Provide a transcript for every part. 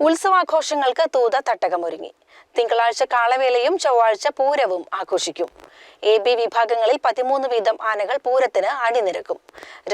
ഉത്സവാഘോഷങ്ങൾക്ക് തൂത തട്ടകമൊരുങ്ങി. തിങ്കളാഴ്ച കാളവേലയും ചൊവ്വാഴ്ച പൂരവും ആഘോഷിക്കും. AB വിഭാഗങ്ങളിൽ 13 വീതം ആനകൾ പൂരത്തിന് അണിനിരക്കും.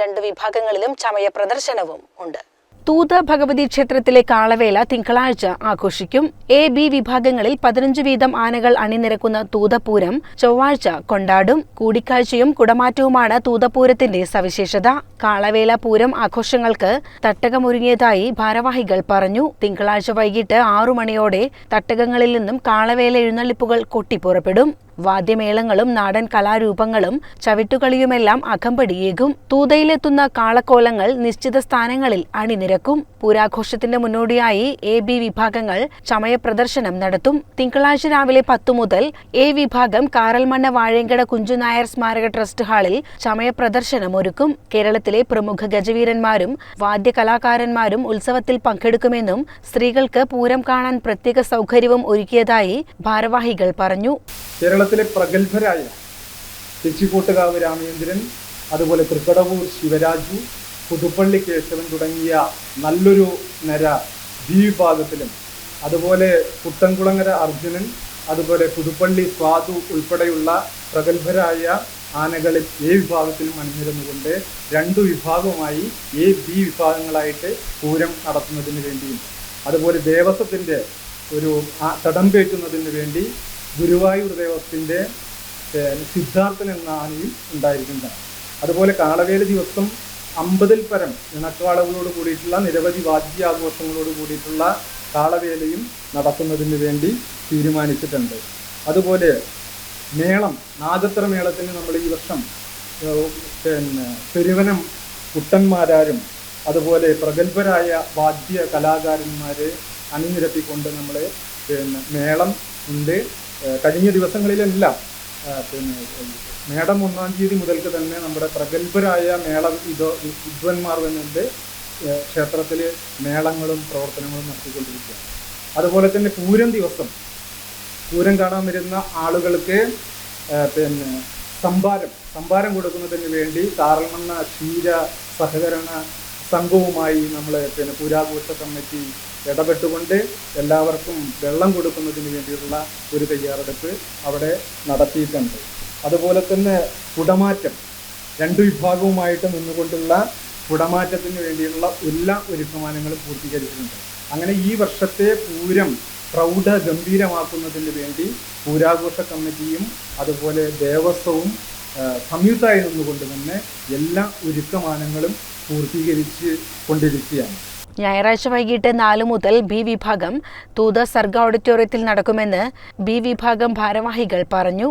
2 വിഭാഗങ്ങളിലും ചമയ പ്രദർശനവും ഉണ്ട്. തൂത ഭഗവതി ക്ഷേത്രത്തിലെ കാളവേല തിങ്കളാഴ്ച ആഘോഷിക്കും. AB വിഭാഗങ്ങളിൽ 15 വീതം ആനകൾ അണിനിരക്കുന്ന തൂതപൂരം ചൊവ്വാഴ്ച കൊണ്ടാടും. കൂടിക്കാഴ്ചയും കുടമാറ്റവുമാണ് തൂതപൂരത്തിന്റെ സവിശേഷത. കാളവേല പൂരം ആഘോഷങ്ങൾക്ക് തട്ടകമൊരുങ്ങിയതായി ഭാരവാഹികൾ പറഞ്ഞു. തിങ്കളാഴ്ച വൈകിട്ട് 6 മണിയോടെ തട്ടകങ്ങളിൽ നിന്നും കാളവേല എഴുന്നള്ളിപ്പുകൾ കൊട്ടിപ്പുറപ്പെടും. വാദ്യമേളങ്ങളും നാടൻ കലാരൂപങ്ങളും ചവിട്ടുകളിയുമെല്ലാം അകമ്പടിയേകും. തൂതയിലെത്തുന്ന കാളക്കോലങ്ങൾ നിശ്ചിത സ്ഥാനങ്ങളിൽ അണിനിരക്കും. പൂരാഘോഷത്തിന്റെ മുന്നോടിയായി AB വിഭാഗങ്ങൾ ചമയ പ്രദർശനം നടത്തും. തിങ്കളാഴ്ച രാവിലെ 10 മുതൽ A വിഭാഗം കാറൽമണ്ണ വാഴേങ്കട കുഞ്ചുനായർ സ്മാരക ട്രസ്റ്റ് ഹാളിൽ ചമയ പ്രദർശനം ഒരുക്കും. കേരളത്തിലെ പ്രമുഖ ഗജവീരന്മാരും വാദ്യകലാകാരന്മാരും ഉത്സവത്തിൽ പങ്കെടുക്കുമെന്നും സ്ത്രീകൾക്ക് പൂരം കാണാൻ പ്രത്യേക സൗകര്യവും ഒരുക്കിയതായി ഭാരവാഹികൾ പറഞ്ഞു. കേരളത്തിലെ പ്രഗത്ഭരായ തെച്ചിക്കോട്ടുകാവ് രാമേന്ദ്രൻ, അതുപോലെ തൃക്കടവൂർ ശിവരാജു, പുതുപ്പള്ളി കേശവൻ തുടങ്ങിയ നല്ലൊരു നിര B വിഭാഗത്തിലും, അതുപോലെ പുത്തൻകുളങ്ങര അർജുനൻ, അതുപോലെ പുതുപ്പള്ളി സ്വാദു ഉൾപ്പെടെയുള്ള പ്രഗത്ഭരായ ആനകളിൽ A വിഭാഗത്തിലും അണിനിരന്നുകൊണ്ട് 2 വിഭാഗമായി A, B വിഭാഗങ്ങളായിട്ട് പൂരം നടത്തുന്നതിന് വേണ്ടിയും, അതുപോലെ ദേവസ്വത്തിൻ്റെ ഒരു തടംപേറ്റുന്നതിന് വേണ്ടി ഗുരുവായൂർ ദേവസ്വത്തിൻ്റെ സിദ്ധാർത്ഥൻ എന്ന ആനയും ഉണ്ടായിരിക്കുന്നതാണ്. അതുപോലെ കാളവേല ദിവസം 50-ൽ പരം ഇണക്കാളകളോട് കൂടിയിട്ടുള്ള നിരവധി വാദ്യാഘോഷങ്ങളോട് കൂടിയിട്ടുള്ള കാളവേലയും നടത്തുന്നതിന് വേണ്ടി തീരുമാനിച്ചിട്ടുണ്ട്. അതുപോലെ മേളം, നാദത്ര മേളത്തിന് നമ്മൾ ഈ വർഷം പെരുവനം കുട്ടന്മാരാരും അതുപോലെ പ്രഗത്ഭരായ വാദ്യ കലാകാരന്മാരെ അണിനിരത്തിക്കൊണ്ട് നമ്മൾ മേളം ഉണ്ട്. കഴിഞ്ഞ ദിവസങ്ങളിലെല്ലാം മേടം 1-ാം തീയതി മുതൽക്ക് തന്നെ നമ്മുടെ പ്രഗത്ഭരായ വിദ്വാൻമാർ വന്നുകൊണ്ട് ക്ഷേത്രത്തിൽ മേളങ്ങളും പ്രവർത്തനങ്ങളും നടത്തിക്കൊണ്ടിരിക്കുകയാണ്. അതുപോലെ തന്നെ പൂരം ദിവസം പൂരം കാണാൻ വരുന്ന ആളുകൾക്ക് സംഭാരം കൊടുക്കുന്നതിന് വേണ്ടി കാറൽമണ്ണ ക്ഷീര സഹകരണ സംഘവുമായി നമ്മൾ പുരാഘോഷ കമ്മിറ്റി ഇടപെട്ടുകൊണ്ട് എല്ലാവർക്കും വെള്ളം കൊടുക്കുന്നതിന് വേണ്ടിയുള്ള ഒരു തയ്യാറെടുപ്പ് അവിടെ നടത്തിയിട്ടുണ്ട്. അതുപോലെ തന്നെ കുടമാറ്റം, 2 വിഭാഗവുമായിട്ട് നിന്നുകൊണ്ടുള്ള കുടമാറ്റത്തിന് വേണ്ടിയുള്ള എല്ലാ ഒരുക്കമാനങ്ങളും പൂർത്തീകരിച്ചിട്ടുണ്ട്. അങ്ങനെ ഈ വർഷത്തെ പൂരം ഗംഭീരമാക്കുന്നതിന് വേണ്ടി പൂരാഘോഷ കമ്മിറ്റിയും അതുപോലെ ദേവസ്വവും സംയുക്തമായി നിന്നുകൊണ്ട് തന്നെ എല്ലാ ഒരുക്കമാനങ്ങളും പൂർത്തീകരിച്ച് കൊണ്ടിരിക്കുകയാണ്. ഞായറാഴ്ച വൈകിട്ട് 4 മുതൽ B വിഭാഗം തൂത സർഗ ഓഡിറ്റോറിയത്തിൽ നടക്കുമെന്ന് B വിഭാഗം ഭാരവാഹികൾ പറഞ്ഞു.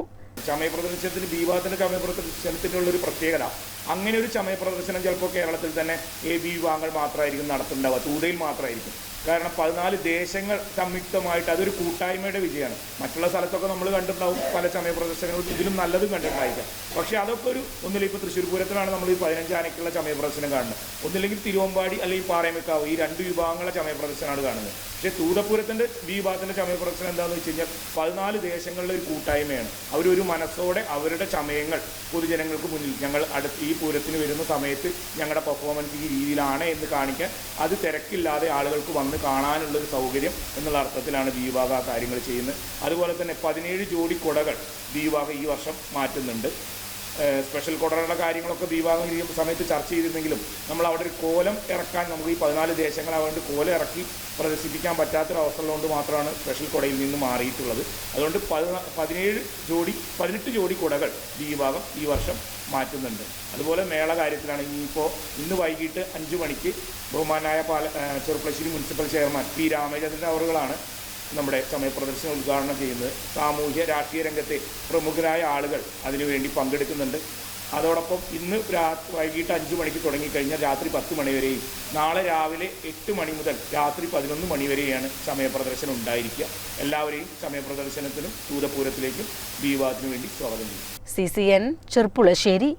ചമയ പ്രദർശനത്തിന് B വിഭാഗത്തിന്റെ ചമയ പ്രദർശനത്തിനുള്ളൊരു പ്രത്യേകത, അങ്ങനെ ഒരു ചമയ പ്രദർശനം ചിലപ്പോൾ കേരളത്തിൽ തന്നെ AB വിഭാഗങ്ങൾ മാത്രമായിരിക്കും നടത്തുന്നുണ്ടാവുക, തൂതയിൽ മാത്രമായിരിക്കും. കാരണം 14 ദേശങ്ങൾ സംയുക്തമായിട്ട് അതൊരു കൂട്ടായ്മയുടെ വിജയമാണ്. മറ്റുള്ള സ്ഥലത്തൊക്കെ നമ്മൾ കണ്ടിട്ടുണ്ടാവും പല ചമയ പ്രദർശനങ്ങളും, ഇതിലും നല്ലതും കണ്ടിട്ടുണ്ടായിരിക്കാം. പക്ഷേ അതൊക്കെ ഒന്നില്ലെങ്കിൽ ഇപ്പോൾ തൃശ്ശൂർ പൂരത്തിലാണ് നമ്മൾ ഈ 15 ആനയ്ക്കുള്ള ചമയ പ്രദർശനം കാണുന്നത്, ഒന്നില്ലെങ്കിൽ തിരുവമ്പാടി അല്ലെങ്കിൽ പാറയമേക്കാവ്, ഈ 2 വിഭാഗങ്ങളുടെ ചമയ പ്രദർശനമാണ് കാണുന്നത്. പക്ഷേ തൂതപൂരത്തിൻ്റെ B വിഭാഗത്തിൻ്റെ ചമയ പ്രദർശനം എന്താണെന്ന് വെച്ച് കഴിഞ്ഞാൽ 14 ദേശങ്ങളിലെ ഒരു കൂട്ടായ്മയാണ്. അവരൊരു മനസ്സോടെ അവരുടെ ചമയങ്ങൾ പൊതുജനങ്ങൾക്ക് മുന്നിൽ ഞങ്ങൾ ഈ പൂരത്തിന് വരുന്ന സമയത്ത് ഞങ്ങളുടെ പെർഫോമൻസ് ഈ രീതിയിലാണ് എന്ന് കാണിക്കാൻ, അത് തിരക്കില്ലാതെ ആളുകൾക്ക് വന്ന് കാണാനുള്ളൊരു സൗകര്യം എന്നുള്ള അർത്ഥത്തിലാണ് B വിഭാഗം ആ കാര്യങ്ങൾ ചെയ്യുന്നത്. അതുപോലെ തന്നെ 17 ജോഡി കുടകൾ B വിഭാഗം ഈ വർഷം മാറ്റുന്നുണ്ട്. സ്പെഷ്യൽ കുടകളുടെ കാര്യങ്ങളൊക്കെ B വിഭാഗം ഈ സമയത്ത് ചർച്ച ചെയ്തിരുന്നെങ്കിലും നമ്മൾ അവിടെ ഒരു കോലം ഇറക്കാൻ നമുക്ക് ഈ 14 ദേശങ്ങളാകൊണ്ട് കോലം ഇറക്കി പ്രദർശിപ്പിക്കാൻ പറ്റാത്തൊരവസ്ഥയുള്ളതുകൊണ്ട് മാത്രമാണ് സ്പെഷ്യൽ കുടയിൽ നിന്ന് മാറിയിട്ടുള്ളത്. അതുകൊണ്ട് 18 ജോഡി കുടകൾ B വിഭാഗം ഈ വർഷം മാറ്റുന്നുണ്ട്. അതുപോലെ മേള കാര്യത്തിലാണ് ഇന്ന് വൈകിട്ട് 5 മണിക്ക് ബഹുമാനായ Cherpulassery municipal chairman P Ramachandran അവറുകളാണ് നമ്മുടെ ചമയ പ്രദർശനം ഉദ്ഘാടനം ചെയ്യുന്നത്. സാമൂഹ്യ രാഷ്ട്രീയ രംഗത്തെ പ്രമുഖരായ ആളുകൾ അതിനുവേണ്ടി പങ്കെടുക്കുന്നുണ്ട്. അതോടൊപ്പം ഇന്ന് വൈകിട്ട് 5 മണിക്ക് തുടങ്ങിക്കഴിഞ്ഞാൽ രാത്രി 10 മണി വരെയും, നാളെ രാവിലെ 8 മണി മുതൽ രാത്രി 11 മണി വരെയാണ് ചമയ പ്രദർശനം ഉണ്ടായിരിക്കുക. എല്ലാവരെയും ചമയ പ്രദർശനത്തിനും തൂതപൂരത്തിലേക്കും B വിഭാഗത്തിനു വേണ്ടി സ്വാഗതം ചെയ്യും. CCN ചെർപ്പുളശ്ശേരി.